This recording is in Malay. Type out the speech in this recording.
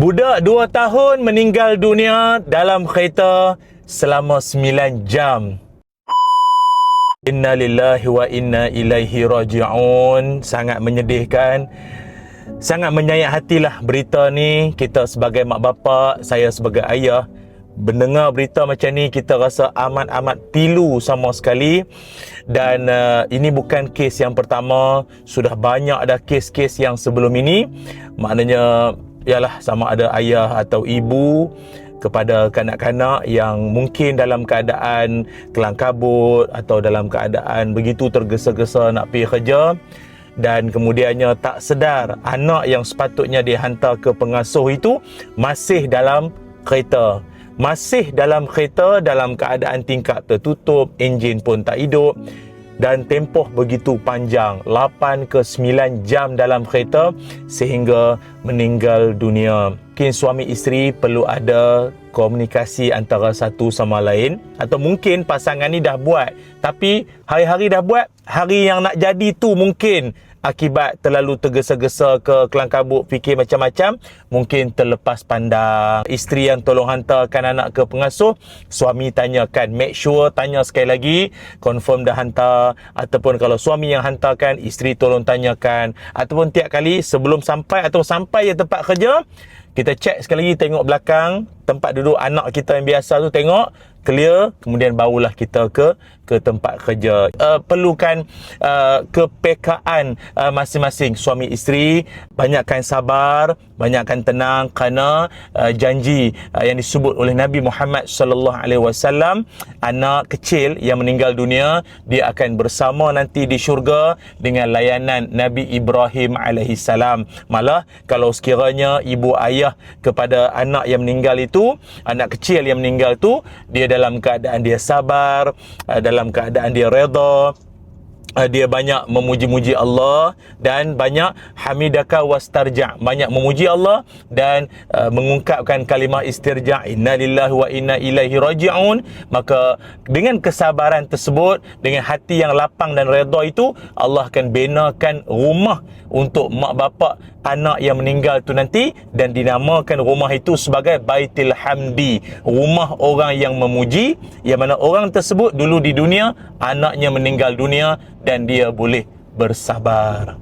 Budak 2 tahun meninggal dunia dalam kereta selama 9 jam. Inna lillahi wa inna ilaihi raji'un. Sangat menyedihkan, sangat menyayat hatilah berita ni. Kita sebagai mak bapak, saya sebagai ayah, mendengar berita macam ni kita rasa amat-amat pilu sama sekali. Dan ini bukan kes yang pertama, sudah banyak ada kes-kes yang sebelum ini. Maknanya ialah sama ada ayah atau ibu kepada kanak-kanak yang mungkin dalam keadaan kelang kabut atau dalam keadaan begitu tergesa-gesa nak pergi kerja, dan kemudiannya tak sedar anak yang sepatutnya dihantar ke pengasuh itu masih dalam kereta. Masih dalam kereta dalam keadaan tingkap tertutup, enjin pun tak hidup, dan tempoh begitu panjang, 8 ke 9 jam dalam kereta sehingga meninggal dunia. Mungkin suami isteri perlu ada komunikasi antara satu sama lain, atau mungkin pasangan ni dah buat tapi hari-hari dah buat, hari yang nak jadi tu mungkin akibat terlalu tergesa-gesa ke kelang kabut, fikir macam-macam, mungkin terlepas pandang. Isteri yang tolong hantarkan anak ke pengasuh, suami tanyakan, make sure tanya sekali lagi, confirm dah hantar. Ataupun kalau suami yang hantarkan, isteri tolong tanyakan. Ataupun tiap kali sebelum sampai atau sampai ke tempat kerja, kita cek sekali lagi, tengok belakang tempat duduk anak kita yang biasa tu, tengok clear, kemudian barulah kita ke tempat kerja. Perlukan kepekaan masing-masing suami isteri, banyakkan sabar, banyakkan tenang, kerana janji yang disebut oleh Nabi Muhammad sallallahu alaihi wasallam, anak kecil yang meninggal dunia dia akan bersama nanti di syurga dengan layanan Nabi Ibrahim alaihi salam. Malah kalau sekiranya ibu ayah kepada anak yang meninggal itu, anak kecil yang meninggal tu, dia dalam keadaan dia sabar, dalam keadaan dia redha, dia banyak memuji-muji Allah dan banyak hamidaka wastarja', banyak memuji Allah dan mengungkapkan kalimah istirja', inna lillahi wa inna ilaihi raji'un. Maka dengan kesabaran tersebut, dengan hati yang lapang dan redha itu, Allah akan binakan rumah untuk mak bapak anak yang meninggal tu nanti, dan dinamakan rumah itu sebagai Baitul Hamdi, rumah orang yang memuji, yang mana orang tersebut dulu di dunia anaknya meninggal dunia dan dia boleh bersabar.